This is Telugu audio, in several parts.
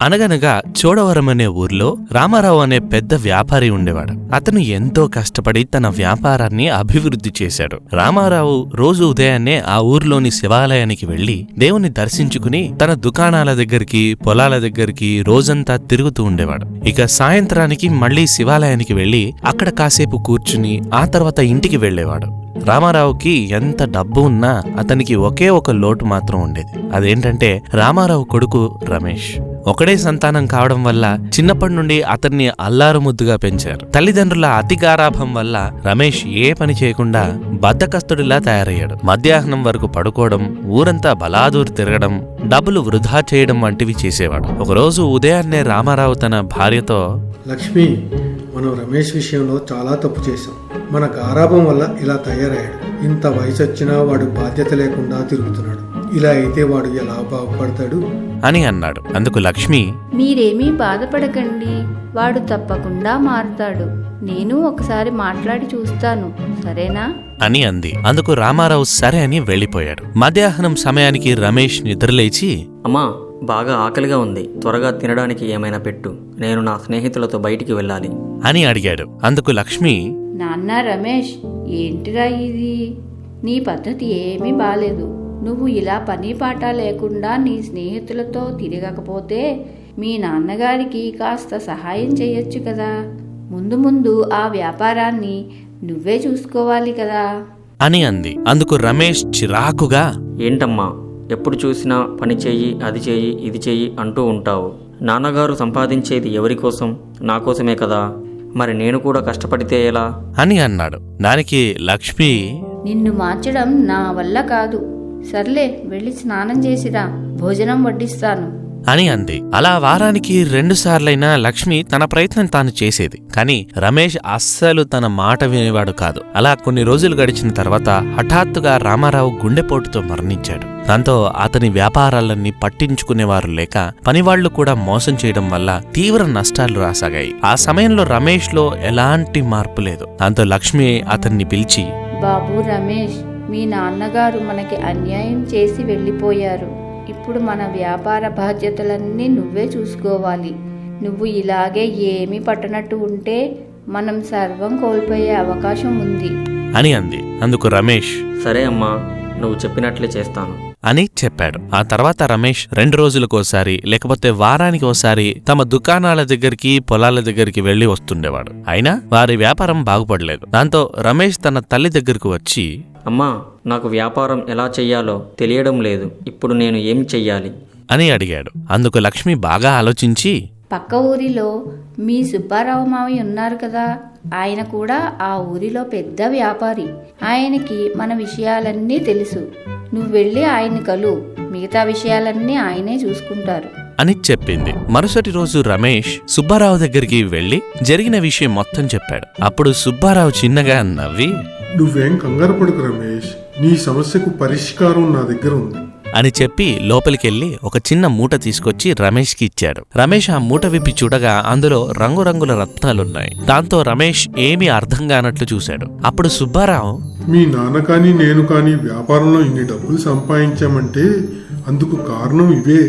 అనగనగా చోడవరం అనే ఊర్లో రామారావు అనే పెద్ద వ్యాపారి ఉండేవాడు. అతను ఎంతో కష్టపడి తన వ్యాపారాన్ని అభివృద్ధి చేశాడు. రామారావు రోజు ఉదయాన్నే ఆ ఊర్లోని శివాలయానికి వెళ్లి దేవుని దర్శించుకుని తన దుకాణాల దగ్గరికి, పొలాల దగ్గరికి రోజంతా తిరుగుతూ ఉండేవాడు. ఇక సాయంత్రానికి మళ్లీ శివాలయానికి వెళ్లి అక్కడ కాసేపు కూర్చుని ఆ తర్వాత ఇంటికి వెళ్లేవాడు. రామారావుకి ఎంత డబ్బు ఉన్నా అతనికి ఒకే ఒక లోటు మాత్రం ఉండేది. అదేంటంటే రామారావు కొడుకు రమేష్. ఒకడే సంతానం కావడం వల్ల చిన్నప్పటి నుండి అతన్ని అల్లారు ముద్దుగా పెంచారు. తల్లిదండ్రుల అతి గారాభం వల్ల రమేష్ ఏ పని చేయకుండా బద్ధకస్తుడిలా తయారయ్యాడు. మధ్యాహ్నం వరకు పడుకోవడం, ఊరంతా బలాదూరు తిరగడం, డబ్బులు వృధా చేయడం వంటివి చేసేవాడు. ఒకరోజు ఉదయాన్నే రామారావు తన భార్యతో, లక్ష్మి, మనం రమేష్ విషయంలో చాలా తప్పు చేశాం. మన గారాభం వల్ల ఇలా తయారయ్యాడు. ఇంత వయసు వచ్చినా వాడు బాధ్యత లేకుండా తిరుగుతున్నాడు. ఇలా అయితే వాడు ఎలా బాగుపడతాడు అని అన్నాడు. అందుకు లక్ష్మి, మీరేమీ బాధపడకండి, వాడు తప్పకుండా మారుతాడు. నేను ఒకసారి మాట్లాడి చూస్తాను, సరేనా అని అంది. అందుకు రామారావు సరే అని వెళ్లిపోయాడు. మధ్యాహ్నం సమయానికి రమేష్ నిద్రలేచి, అమ్మా, బాగా ఆకలిగా ఉంది, త్వరగా తినడానికి ఏమైనా పెట్టు, నేను నా స్నేహితులతో బయటికి వెళ్ళాలి అని అడిగాడు. అందుకు లక్ష్మి, నాన్న రమేష్, ఏంటిరా ఇది? నీ పద్ధతి ఏమీ బాలేదు. నువ్వు ఇలా పని పాట లేకుండా నీ స్నేహితులతో తిరగకపోతే మీ నాన్నగారికి కాస్త సహాయం చేయొచ్చు కదా. ముందు ముందు ఆ వ్యాపారాన్ని నువ్వే చూసుకోవాలి కదా అని అంది. అందుకు రమేష్ చిరాకుగా, ఏంటమ్మా, ఎప్పుడు చూసినా పని చెయ్యి, అది చెయ్యి, ఇది చెయ్యి అంటూ ఉంటావు. నాన్నగారు సంపాదించేది ఎవరి కోసం? నా కోసమే కదా. మరి నేను కూడా కష్టపడితే ఎలా అని అన్నాడు. దానికి లక్ష్మి, నిన్ను మార్చడం నా వల్ల కాదు. సర్లే, వెళ్ళి స్నానం చేసిరా, భోజనం వడ్డిస్తాను అని అంది. అలా వారానికి 2 సార్లైనా లక్ష్మి తన ప్రయత్నం తాను చేసేది. కాని రమేష్ అస్సలు తన మాట వినేవాడు కాదు. అలా కొన్ని రోజులు గడిచిన తర్వాత హఠాత్తుగా రామారావు గుండెపోటుతో మరణించాడు. దాంతో అతని వ్యాపారాలన్నీ పట్టించుకునేవారు లేక పనివాళ్లు కూడా మోసం చేయడం వల్ల తీవ్ర నష్టాలు రాసాగాయి. ఆ సమయంలో రమేష్ లో ఎలాంటి మార్పు లేదు. దాంతో లక్ష్మి అతన్ని పిలిచి, బాబు రమేష్, మీ నాన్నగారు మనకి అన్యాయం చేసి వెళ్ళిపోయారు. ఇప్పుడు మన వ్యాపార బాధ్యతలన్నీ నువ్వే చూసుకోవాలి. నువ్వు ఇలాగే ఏమీ పట్టనట్టు ఉంటే మనం సర్వం కోల్పోయే అవకాశం ఉంది అని అంది. అందుకు రమేష్, సరే అమ్మా, నువ్వు చెప్పినట్లే చేస్తాను అని చెప్పాడు. ఆ తర్వాత రమేష్ 2 రోజులకోసారి లేకపోతే వారానికి ఓసారి తమ దుకాణాల దగ్గరికి, పొలాల దగ్గరికి వెళ్లి వస్తుండేవాడు. అయినా వారి వ్యాపారం బాగుపడలేదు. దాంతో రమేష్ తన తల్లి దగ్గరకు వచ్చి, అమ్మా, నాకు వ్యాపారం ఎలా చెయ్యాలో తెలియడం లేదు. ఇప్పుడు నేను ఏం చెయ్యాలి అని అడిగాడు. అందుకు లక్ష్మి బాగా ఆలోచించి, పక్క ఊరిలో మీ సుబ్బారావు మావయ్య ఉన్నారు కదా, ఆయన కూడా ఆ ఊరిలో పెద్ద వ్యాపారి. ఆయనకి మన విషయాలన్నీ తెలుసు. నువ్వు వెళ్ళి ఆయన్ని కలు, మిగతా విషయాలన్నీ ఆయనే చూసుకుంటారు అని చెప్పింది. మరుసటి రోజు రమేష్ సుబ్బారావు దగ్గరికి వెళ్లి జరిగిన విషయం మొత్తం చెప్పాడు. అప్పుడు సుబ్బారావు చిన్నగా నవ్వి, నువ్వేం కంగారు పడుకు రమేష్, నీ సమస్యకు పరిష్కారం నా దగ్గర ఉంది అని చెప్పి లోపలికెళ్లి ఒక చిన్న మూట తీసుకొచ్చి రమేష్కి ఇచ్చాడు. రమేష్ ఆ మూట విప్పి చూడగా అందులో రంగురంగుల రత్నాలున్నాయి. దాంతో రమేష్ ఏమీ అర్థం కానట్లు చూశాడు. అప్పుడు సుబ్బారావు, మీ నాన్న కానీ నేను కానీ వ్యాపారంలో ఇన్ని డబ్బులు సంపాదించామంటే అందుకు కారణం ఇవే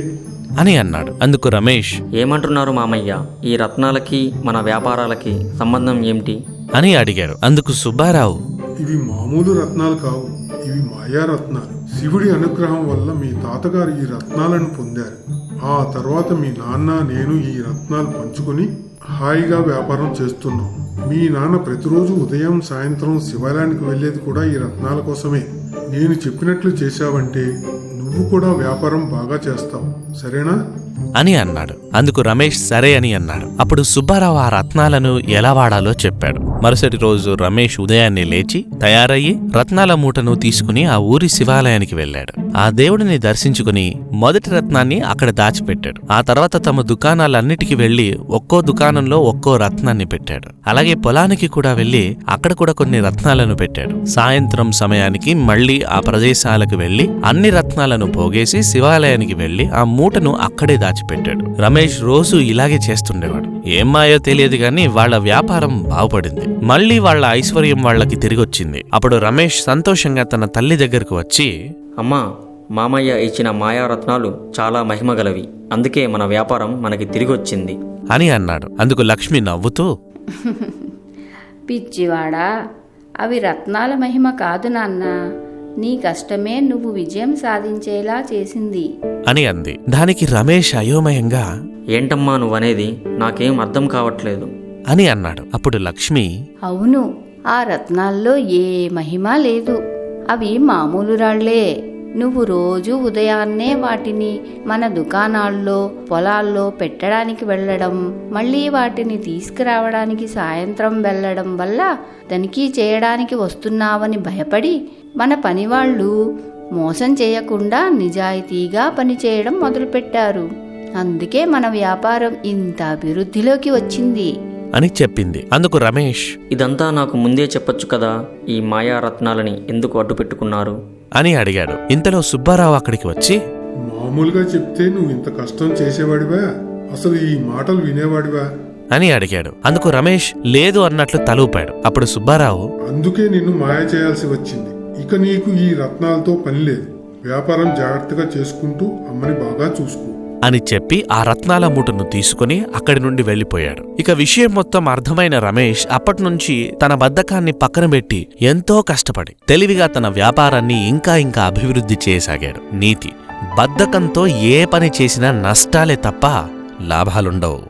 అని అన్నాడు. అందుకు రమేష్, ఏమంటున్నారు మామయ్య? ఈ రత్నాలకి మన వ్యాపారాలకి సంబంధం ఏమిటి అని అడిగాడు. అందుకు సుబ్బారావు, ఇవి మామూలు రత్నాలు కావు, ఇవి మాయా రత్నాలు. శివుడి అనుగ్రహం వల్ల మీ తాతగారు ఈ రత్నాలను పొందారు. ఆ తర్వాత మీ నాన్న, నేను ఈ రత్నాలు పంచుకొని హాయిగా వ్యాపారం చేస్తున్నాం. మీ నాన్న ప్రతిరోజు ఉదయం సాయంత్రం శివాలయానికి వెళ్లేది కూడా ఈ రత్నాల కోసమే. నేను చెప్పినట్లు చేశావంటే నువ్వు కూడా వ్యాపారం బాగా చేస్తావు, సరేనా అని అన్నాడు. అందుకు రమేష్ సరే అని అన్నాడు. అప్పుడు సుబ్బారావు ఆ రత్నాలను ఎలా వాడాలో చెప్పాడు. మరుసటి రోజు రమేష్ ఉదయాన్నే లేచి తయారయ్యి రత్నాల మూటను తీసుకుని ఆ ఊరి శివాలయానికి వెళ్లాడు. ఆ దేవుడిని దర్శించుకుని మొదటి రత్నాన్ని అక్కడ దాచిపెట్టాడు. ఆ తర్వాత తమ దుకాణాలన్నిటికీ వెళ్లి ఒక్కో దుకాణంలో ఒక్కో రత్నాన్ని పెట్టాడు. అలాగే పొలానికి కూడా వెళ్లి అక్కడ కూడా కొన్ని రత్నాలను పెట్టాడు. సాయంత్రం సమయానికి మళ్లీ ఆ ప్రదేశాలకు వెళ్లి అన్ని రత్నాలను పోగేసి శివాలయానికి వెళ్లి ఆ మూటను అక్కడే దాచిపెట్టాడు. రమేష్ రోజు ఇలాగే చేస్తుండేవాడు. ఏం మాయో తెలియదు గాని వాళ్ల వ్యాపారం బాగుపడింది. మళ్లీ వాళ్ల ఐశ్వర్యం వాళ్లకి తిరిగొచ్చింది. అప్పుడు రమేష్ సంతోషంగా తన తల్లి దగ్గరకు వచ్చి, అమ్మా, మామయ్య ఇచ్చిన మాయారత్నాలు చాలా మహిమగలవి, అందుకే మన వ్యాపారం మనకి తిరిగొచ్చింది అని అన్నాడు. అందుకు లక్ష్మి నవ్వుతూ, పిచ్చివాడా, అవి రత్నాల మహిమ కాదు నాన్న, నీ కష్టమే నువ్వు విజయం సాధించేలా చేసింది అని అంది. దానికి రమేష్ అయోమయంగా ఏంటమ్మా నువ్వనేది, నాకేం అర్థం కావట్లేదు అని అన్నాడు. అప్పుడు లక్ష్మి, అవును, ఆ రత్నాల్లో ఏ మహిమ లేదు, అవి మామూలు రాళ్లే. నువ్వు రోజు ఉదయాన్నే వాటిని మన దుకాణాల్లో పొలాల్లో పెట్టడానికి వెళ్ళడం, మళ్ళీ వాటిని తీసుకురావడానికి సాయంత్రం వెళ్ళడం వల్ల తనిఖీ చేయడానికి వస్తున్నావని భయపడి మన పనివాళ్ళు మోసం చేయకుండా నిజాయితీగా పనిచేయడం మొదలుపెట్టారు. అందుకే మన వ్యాపారం ఇంత అభివృద్ధిలోకి వచ్చింది అని చెప్పింది. అందుకు రమేష్, ఇదంతా నాకు ముందే చెప్పొచ్చు కదా, ఈ మాయారత్నాలని ఎందుకు అడ్డు పెట్టుకున్నారు అని అడిగాడు. ఇంతలో సుబ్బారావు అక్కడికి వచ్చి, మామూలుగా చెప్తే నువ్వు ఇంత కష్టం చేసేవాడివా? అసలు ఈ మాటలు వినేవాడివా అని అడిగాడు. అందుకు రమేష్ లేదు అన్నట్లు తలూపాడు. అప్పుడు సుబ్బారావు, అందుకే నిన్ను మాయ చేయాల్సి వచ్చింది. ఇక నీకు ఈ రత్నాలతో పని లేదు. వ్యాపారం జాగ్రత్తగా చేసుకుంటూ అమ్మని బాగా చూసుకో అని చెప్పి ఆ రత్నాల మూటను తీసుకుని అక్కడి నుండి వెళ్లిపోయాడు. ఇక విషయం మొత్తం అర్థమైన రమేష్ అప్పట్నుంచి తన బద్ధకాన్ని పక్కన పెట్టి ఎంతో కష్టపడి తెలివిగా తన వ్యాపారాన్ని ఇంకా ఇంకా అభివృద్ధి చేయసాగాడు. నీతి: బద్ధకంతో ఏ పని చేసినా నష్టాలే తప్ప లాభాలుండవు.